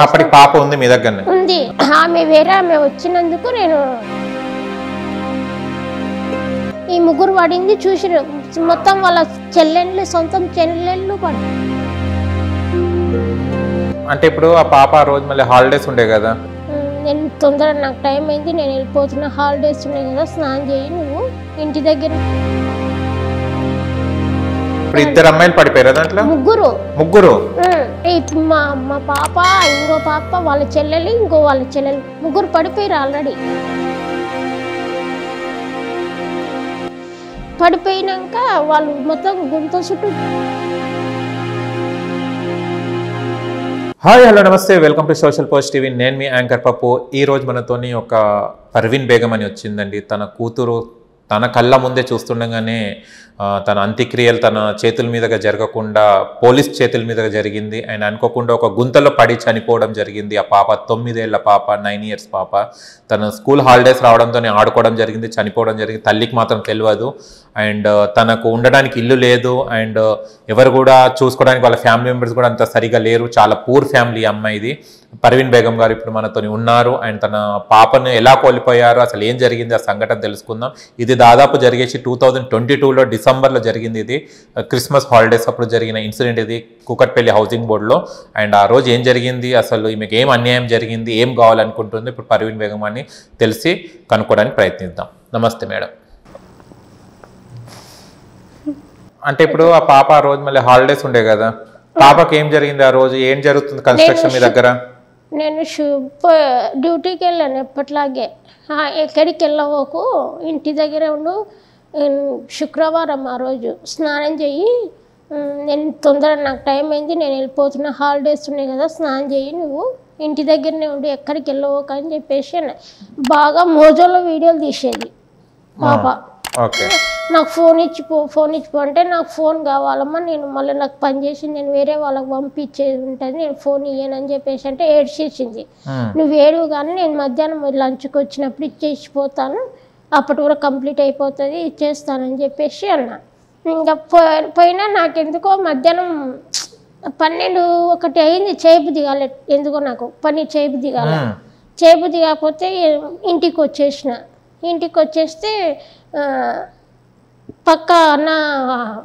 అప్పటి పాప ఉంది మీ దగ్గరనే ఉంది. ఆమె వేరే ఆమె వచ్చినందుకు నేను ఈ ముగ్గురు పడింది చూసిరు. మొత్తం వాళ్ళ చెల్లెళ్ళు, సొంతం చెల్లెళ్ళు పడి. అంటే ఇప్పుడు ఆ పాప ఆ రోజు మళ్ళీ హాలిడేస్ ఉండే కదా, నేను తొందరగా నాకు టైం అయింది, నేను వెళ్ళిపోతున్నా, హాలిడేస్ ఉన్నాయి కదా, స్నానం చేయి నువ్వు ఇంటి దగ్గర. ఇప్పుడు ఇద్దరు అమ్మాయిలు పడిపోయారు దాంట్లో, ముగ్గురు మా పాప, ఇంకో పాప, వాళ్ళ చెల్లెలు, ఇంకో వాళ్ళ చెల్లెలు, ముగ్గురు పడిపోయారు ఆల్రెడీ. పడిపోయినాక వాళ్ళు మొత్తం గుంత చుట్టూ. హాయ్ హలో నమస్తే, welcome to social post TV. నేను మీ యాంకర్ పప్పు. ఈరోజు మనతోని ఒక పర్వీన్ బేగం అని వచ్చిందండి. తన కూతురు తన కళ్ళ ముందే చూస్తుండగానే తన అంత్యక్రియలు తన చేతుల మీదుగా జరగకుండా పోలీస్ చేతుల మీదుగా జరిగింది. ఆయన అనుకోకుండా ఒక గుంతలో పడి చనిపోవడం జరిగింది. ఆ పాప 9 ఏళ్ల పాప, 9 years పాప. తను స్కూల్ హాలిడేస్ రావడంతోనే ఆడుకోవడం జరిగింది, చనిపోవడం జరిగింది. తల్లికి మాత్రం తెలియదు. అండ్ తనకు ఉండడానికి ఇల్లు లేదు, అండ్ ఎవరు కూడా చూసుకోవడానికి వాళ్ళ ఫ్యామిలీ మెంబర్స్ కూడా అంత సరిగా లేరు. చాలా పూర్ ఫ్యామిలీ అమ్మాయిది. పర్వీన్ బేగం గారు ఇప్పుడు మనతోని ఉన్నారు. అండ్ తన పాపను ఎలా కోల్పోయారు, అసలు ఏం జరిగింది, ఆ సంఘటన తెలుసుకుందాం. ఇది దాదాపు జరిగేసి 2022లో డిసెంబర్లో జరిగింది. ఇది క్రిస్మస్ హాలిడేస్ అప్పుడు జరిగిన ఇన్సిడెంట్ ఇది, కూకట్పల్లి హౌసింగ్ బోర్డులో. అండ్ ఆ రోజు ఏం జరిగింది, అసలు ఈమెకి ఏం అన్యాయం జరిగింది, ఏం కావాలనుకుంటుంది, ఇప్పుడు పర్వీన్ బేగం అని తెలిసి కనుక్కోవడానికి ప్రయత్నిద్దాం. నమస్తే మేడం. అంటే ఇప్పుడు ఆ పాప ఆ రోజు మళ్ళీ హాలిడేస్ ఉండే కదా, పాపకి ఏం జరిగింది, ఆ రోజు ఏం జరుగుతుంది కన్స్ట్రక్షన్ మీ దగ్గర? నేను డ్యూటీకి వెళ్ళాను ఎప్పట్లాగే. ఎక్కడికి వెళ్ళవకు, ఇంటి దగ్గర ఉండు, శుక్రవారం ఆ రోజు స్నానం చెయ్యి, నేను తొందరగా నాకు టైం అయింది, నేను వెళ్ళిపోతున్నా, హాలిడేస్ ఉన్నాయి కదా, స్నానం చెయ్యి నువ్వు ఇంటి దగ్గరనే ఉండి, ఎక్కడికి వెళ్ళవకు అని చెప్పేసి బాగా మోజోలో వీడియోలు తీసేది పాప. నాకు ఫోన్ ఇచ్చిపో అంటే, నాకు ఫోన్ కావాలమ్మా, నేను మళ్ళీ నాకు పని చేసి నేను వేరే వాళ్ళకి పంపించేది ఉంటుంది, నేను ఫోన్ ఇయ్యానని చెప్పేసి అంటే ఏడ్చేసింది. నువ్వు ఏడు కానీ నేను మధ్యాహ్నం లంచ్కి వచ్చినప్పుడు ఇచ్చేసిపోతాను, అప్పటి వరకు కంప్లీట్ అయిపోతుంది, ఇచ్చేస్తానని చెప్పేసి అన్నా. ఇంకా పోయినా నాకు ఎందుకో మధ్యాహ్నం 12-1 అయింది, చేయబుద్ధి కాలే ఎందుకో, నాకు పని చేయబుద్ధి కాకపోతే ఇంటికి వచ్చేస్తే పక్క నా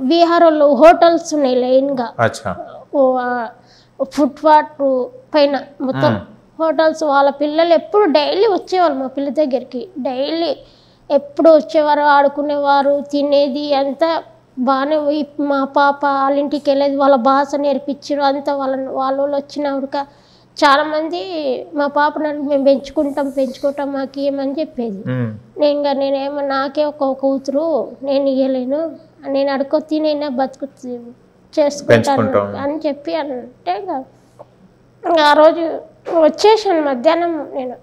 బీహార్లో హోటల్స్ ఉన్నాయి లైన్గా, ఫుట్పాత్ పైన మొత్తం హోటల్స్. వాళ్ళ పిల్లలు ఎప్పుడు డైలీ వచ్చేవాళ్ళు మా పిల్ల దగ్గరికి, డైలీ ఎప్పుడు వచ్చేవారు, ఆడుకునేవారు, తినేది అంతా బాగానే. మా పాప వాళ్ళ ఇంటికి వెళ్ళేది, వాళ్ళ భాష నేర్పించారు అంతా. వాళ్ళు వచ్చినప్పుడు చాలామంది మా పాపను మేము పెంచుకుంటాం మాకు ఏమని చెప్పేది. నేనేమో నాకే ఒక కూతురు, నేను ఇవ్వలేను, నేను అడుకో తినైనా బతుకు చేసుకుంటాను అని చెప్పి అంటే ఆ రోజు వచ్చేసాను మధ్యాహ్నం. నేను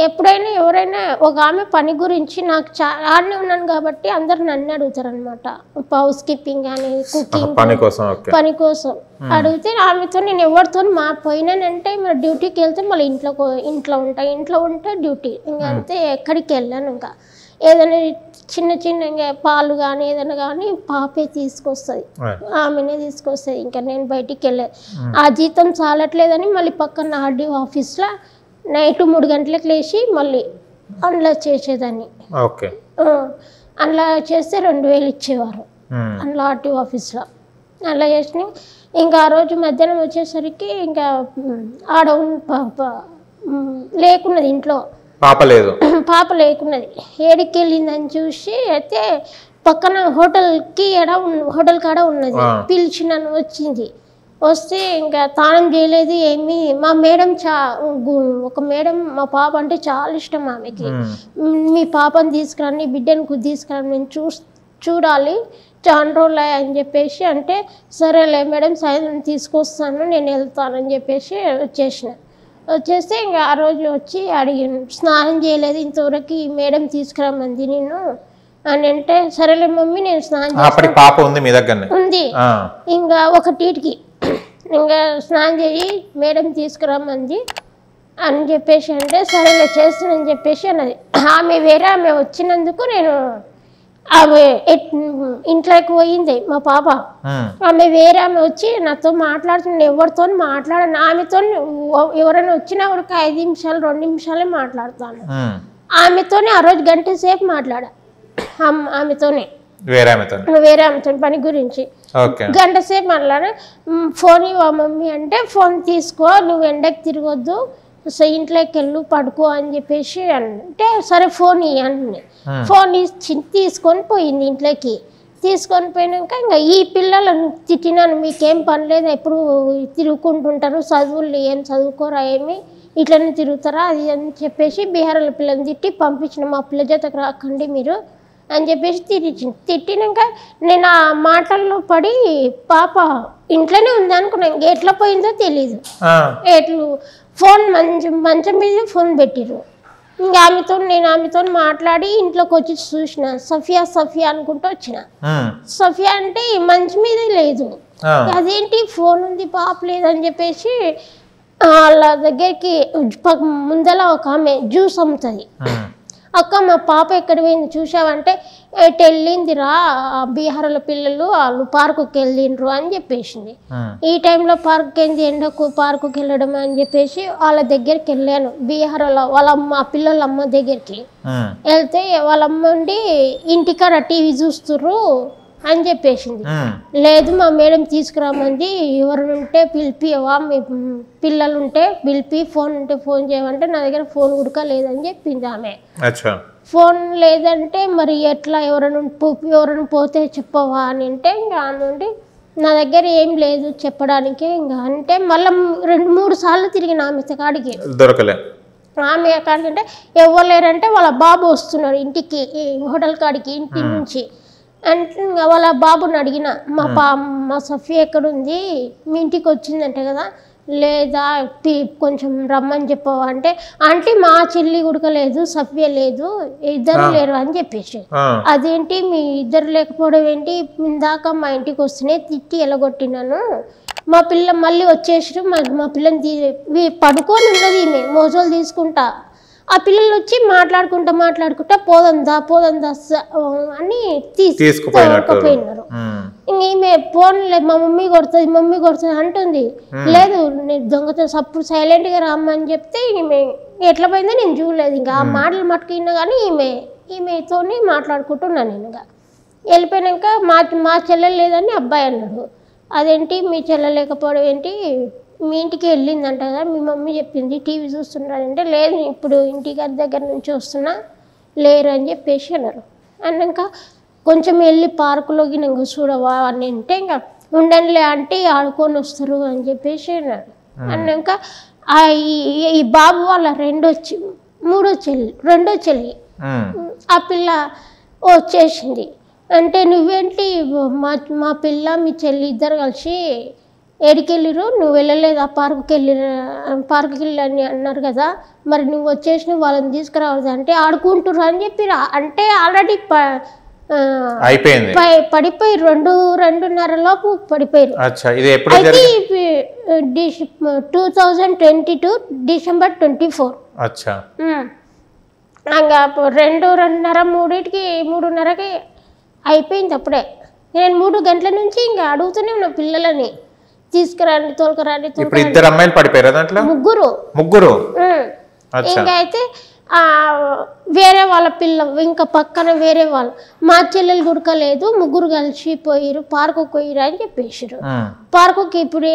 ఎప్పుడైనా ఎవరైనా ఒక ఆమె పని గురించి నాకు ఆడనే ఉన్నాను కాబట్టి అందరు నన్ను అడుగుతారు అనమాట, హౌస్ కీపింగ్ కానీ కుకింగ్ పని కోసం అడిగితే ఆమెతో నేను ఎవరితో పోయినానంటే మరి డ్యూటీకి వెళ్తే మళ్ళీ ఇంట్లో ఉంటే డ్యూటీ, ఇంకా అంతే, ఎక్కడికి వెళ్ళాను. ఇంకా ఏదైనా చిన్న ఇంకా పాలు కానీ ఏదైనా కానీ పాపే తీసుకొస్తుంది, ఆమెనే తీసుకొస్తుంది. ఇంకా నేను బయటికి వెళ్ళేది. ఆ జీతం చాలట్లేదని మళ్ళీ పక్కన ఆర్డీఓ ఆఫీస్లో నైట్ 3 గంటలకు లేచి మళ్ళీ అందులో చేసేదాన్ని. అందులో చేస్తే 2000 ఇచ్చేవారు అందులో ఆర్టీఓ ఆఫీస్లో. అలా చేసి ఇంకా ఆ రోజు మధ్యాహ్నం వచ్చేసరికి ఇంకా ఆడ లేకున్నది, ఇంట్లో పాప లేకున్నది, ఏడికి వెళ్ళిందని చూసి అయితే పక్కన హోటల్ కాడ ఉన్నది, పిలిచి నన్ను వస్తే ఇంకా తానం చేయలేదు ఏమి. మా మేడం ఒక మేడం మా పాప అంటే చాలా ఇష్టం ఆమెకి. మీ పాపని తీసుకురండి, బిడ్డను తీసుకురండి, నేను చూడాలి, చాలా రోజులు అని చెప్పేసి అంటే, సరేలే మేడం సాయంత్రం తీసుకొస్తాను, నేను వెళ్తానని చెప్పేసి వచ్చేస్తే ఇంకా ఆ రోజు వచ్చి అడిగాను, స్నానం చేయలేదు ఇంతవరకు, ఈ మేడం తీసుకురమ్మంది నేను అని అంటే, సరేలే మమ్మీ నేను స్నానం ఉంది ఇంకా ఒకటికి ఇంకా స్నానం చేయి మేడం తీసుకురమ్మంది అని చెప్పేసి అంటే, సరేలే చేస్తానని చెప్పేసి అన్నది. ఆమె వచ్చినందుకు నేను ఆమె ఇంట్లోకి పోయింది మా పాప. ఆమె వేరే ఆమె వచ్చి నాతో మాట్లాడుతుంది. ఎవరితో మాట్లాడను, ఆమెతో ఎవరైనా వచ్చినా కూడా 5 నిమిషాలు 2 నిమిషాలే మాట్లాడతాను. ఆమెతోనే ఆ రోజు గంట సేపు మాట్లాడా. ఆమెతోనే వేరే ఆమెతో పని గురించి గంట సేపు మాట్లాడా. ఫోన్ ఇవ్వ మమ్మీ అంటే, ఫోన్ తీసుకో, నువ్వు ఎండకి తిరగొద్దు, సో ఇంట్లోకి వెళ్ళు పడుకో అని చెప్పేసి అంటే, సరే ఫోన్ ఇవ్వండి. ఫోన్ తీసుకొని పోయింది ఇంట్లోకి. తీసుకొని పోయినాక ఇంకా ఈ పిల్లలను తిట్టినాను, మీకేం పని లేదు, ఎప్పుడు తిరుగుకుంటుంటారు, చదువులు ఏం చదువుకోరా, ఏమి ఇట్లనే తిరుగుతారా అది అని చెప్పేసి బీహార్ల పిల్లల్ని తిట్టి పంపించిన. మా పిల్ల జతకు రాకండి మీరు అని చెప్పేసి తిట్టినాక నేను ఆ మాటల్లో పడి పాప ఇంట్లోనే ఉంది అనుకున్నాను. ఎట్లా పోయిందో తెలీదు. ఎట్లు ఫోన్ మంచం మీద ఫోన్ పెట్టిరు. ఇంకా ఆమెతో మాట్లాడి ఇంట్లోకి వచ్చి చూసిన. సఫియా అనుకుంటూ వచ్చిన. సఫియా అంటే మంచి మీద లేదు, అదేంటి ఫోన్ ఉంది పాప లేదని చెప్పేసి వాళ్ళ దగ్గరికి ముందల ఒక ఆమె జ్యూస్ అమ్ముతుంది. అక్క మా పాప ఎక్కడ పోయింది చూసావంటే, ఎటు వెళ్ళిందిరా బీహార్ల పిల్లలు వాళ్ళు పార్కుకి వెళ్ళిండ్రు అని చెప్పేసింది. ఈ టైంలో పార్కుకి ఏంది ఎండకు పార్కుకి వెళ్ళడం అని చెప్పేసి వాళ్ళ దగ్గరికి వెళ్ళాను. బీహార్లో మా పిల్లల అమ్మ దగ్గరికి వెళ్తే వాళ్ళ అమ్మ ఉండి ఇంటికాడ టీవీ చూస్తుర్రు అని చెప్పేసింది. లేదు మా మేడం తీసుకురామంది, ఎవరుంటే పిలిపివా, మీ పిల్లలు ఉంటే పిలిపి, ఫోన్ ఉంటే ఫోన్ చేయమంటే నా దగ్గర ఫోన్ ఉడక లేదని చెప్పింది ఆమె. ఫోన్ లేదంటే మరి ఎట్లా, ఎవరైనా పోతే చెప్పవా అని అంటే ఇంకా ఆమె ఉండి నా దగ్గర ఏం లేదు చెప్పడానికి. ఇంకా అంటే మళ్ళీ 2-3 సార్లు తిరిగిన ఆమె కాడికి దొరకలే. ఆమె కాడికి అంటే ఎవరు లేరంటే వాళ్ళ బాబు వస్తున్నారు ఇంటికి, హోటల్ కాడికి ఇంటి నుంచి. అంటే వాళ్ళ బాబుని అడిగిన, మా సఫీ ఎక్కడుంది, మీ ఇంటికి వచ్చిందంటే కదా, లేదా కొంచెం రమ్మని చెప్పవా అంటే, ఆంటీ మా చెల్లి ఉడకలేదు, సఫియా లేదు, ఇద్దరు లేరు అని చెప్పేసి. అదేంటి మీ ఇద్దరు లేకపోవడం ఏంటి, ఇందాక మా ఇంటికి వస్తేనే తిట్టి ఎలగొట్టినాను, మా పిల్ల మళ్ళీ వచ్చేసి మా పిల్లని పడుకొని ఉన్నది, ఈమె మోజోలు తీసుకుంటా. ఆ పిల్లలు వచ్చి మాట్లాడుకుంటా పోదందా అని తీసుకుపోయినారు. ఈమె ఫోన్లే మా మమ్మీ కొడుతుంది అంటుంది. లేదు నేను దొంగతో సప్పుడు సైలెంట్గా రమ్మని చెప్తే ఈమె ఎట్లా పోయిందో నేను చూడలేదు. ఇంకా ఆ మాటలు మట్టుకున్నా కానీ ఈమెతోనే మాట్లాడుకుంటున్నాను. నేను ఇంకా వెళ్ళిపోయినాక మా చెల్లెలు లేదని అబ్బాయి అన్నాడు. అదేంటి మీ చెల్లె లేకపోవడం ఏంటి, మీ ఇంటికి వెళ్ళిందంట కదా, మీ మమ్మీ చెప్పింది టీవీ చూస్తున్నారంటే, లేదు ఇప్పుడు ఇంటికి దగ్గర నుంచి వస్తున్నా లేరు అని చెప్పేసి అన్నారు. అన్నాక కొంచెం వెళ్ళి పార్కులోకి నేను చూడవా అని అంటే, ఇంకా ఉండండిలే అంటే ఆడుకొని వస్తారు అని చెప్పేసి అన్నారు. అన్నాక ఈ బాబు వాళ్ళ రెండో చెల్లి ఆ పిల్ల వచ్చేసింది. అంటే నువ్వేంటి మా పిల్ల మీ చెల్లి ఇద్దరు కలిసి ఏడికెళ్ళిరు, నువ్వు వెళ్ళలేదు ఆ పార్కుకి వెళ్ళని అన్నారు కదా, మరి నువ్వు వచ్చేసి వాళ్ళని తీసుకురావద్దు అంటే ఆడుకుంటుర్రు అని చెప్పి. అంటే ఆల్రెడీ పడిపోయి 2-2:30 లోపు పడిపోయారు. 2022 డిసెంబర్ 24. ఇంకా 2-2:30 3:30కి అయిపోయింది. అప్పుడే నేను 3 గంటల నుంచి ఇంకా అడుగుతూనే ఉన్నా పిల్లలని, తీసుకురండి తోలుకురండి. ఇద్దరు అమ్మాయిలు పడిపోయారు దాంట్లో, ముగ్గురు. ఇంకా అయితే వేరే వాళ్ళ పిల్ల ఇంకా పక్కన వేరే వాళ్ళు, మా చెల్లెలు గుడకలేదు, ముగ్గురు కలిసి పోయిరు పార్కుకి పోయిరు అని చెప్పేసారు. పార్కుకి ఇప్పుడు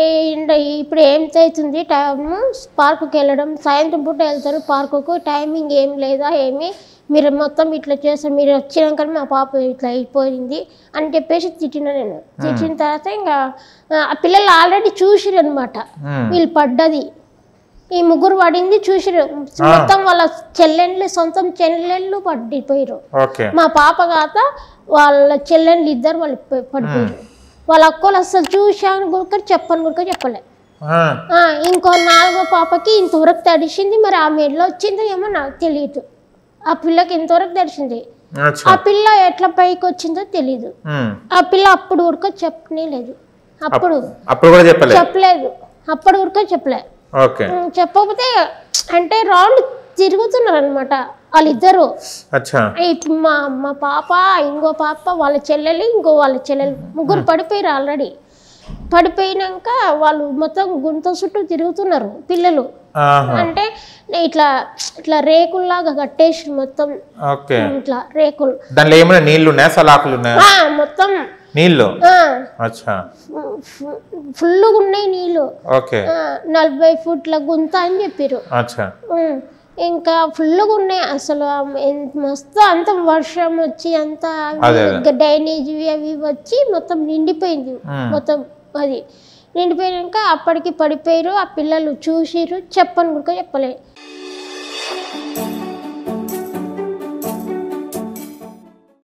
ఏమవుతుంది టైము, పార్కుకి వెళ్ళడం సాయంత్రం పూట వెళ్తారు పార్కుకు, టైమింగ్ ఏం లేదా ఏమి, మీరు మొత్తం ఇట్లా చేస్తారు, మీరు వచ్చినాక మా పాప ఇట్లా అయిపోయింది అని చెప్పేసి తిట్టిన. నేను తిట్టిన తర్వాత ఇంకా ఆ పిల్లలు ఆల్రెడీ చూసిరు అనమాట, వీళ్ళు పడ్డది, ఈ ముగ్గురు పడింది చూసిరు. మొత్తం వాళ్ళ సొంతం చెల్లెళ్ళు పడిపోయారు. మా పాప కాక వాళ్ళ చెల్లెళ్ళు ఇద్దరు వాళ్ళు పడిపోయారు. వాళ్ళ అక్కలు అసలు చూశాను గుడక చెప్పలే. ఇంకో 4వ పాపకి ఇంతవరకు తడిసింది, మరి ఆమె ఎట్లా వచ్చిందో ఏమో నాకు తెలియదు. ఆ పిల్లకి ఇంతవరకు తడిసింది, ఆ పిల్ల ఎట్లా పైకి వచ్చిందో తెలీదు. ఆ పిల్ల అప్పుడు ఉడక చెప్పలేదు, చెప్పలేదు, అప్పుడు ఉడక చెప్పలే. చెప్పకపోతే అంటే రౌండ్ తిరుగుతున్నారు అనమాట వాళ్ళిద్దరు. అచ్చా. ఇప్పుడు మా పాప, ఇంకో పాప, వాళ్ళ చెల్లెలు, వాళ్ళ చెల్లెలు ముగ్గురు పడిపోయారు ఆల్రెడీ. పడిపోయినాక వాళ్ళు మొత్తం గుంత చుట్టూ తిరుగుతున్నారు పిల్లలు. అంటే ఇట్లా ఇట్లా రేకుల్లాగా కట్టేసి మొత్తం ఇట్లా రేకులు. దాంట్లో ఏమైనా నీళ్లు ఉన్నాయా, సలాకులు ఉన్నాయా? మొత్తం నీళ్లు ఫుల్గా ఉన్నాయి నీళ్లు. 40 ఫుట్ల గుంత అని చెప్పారు. ఇంకా ఫుల్గా ఉన్నాయి అసలు. మస్తు అంత వర్షం వచ్చి అంత డ్రైనేజ్ అవి వచ్చి మొత్తం నిండిపోయింది. మొత్తం అది నిండిపోయాక అప్పటికి పడిపోయారు. ఆ పిల్లలు చూసిరు, చెప్పని కూడా చెప్పలేదు.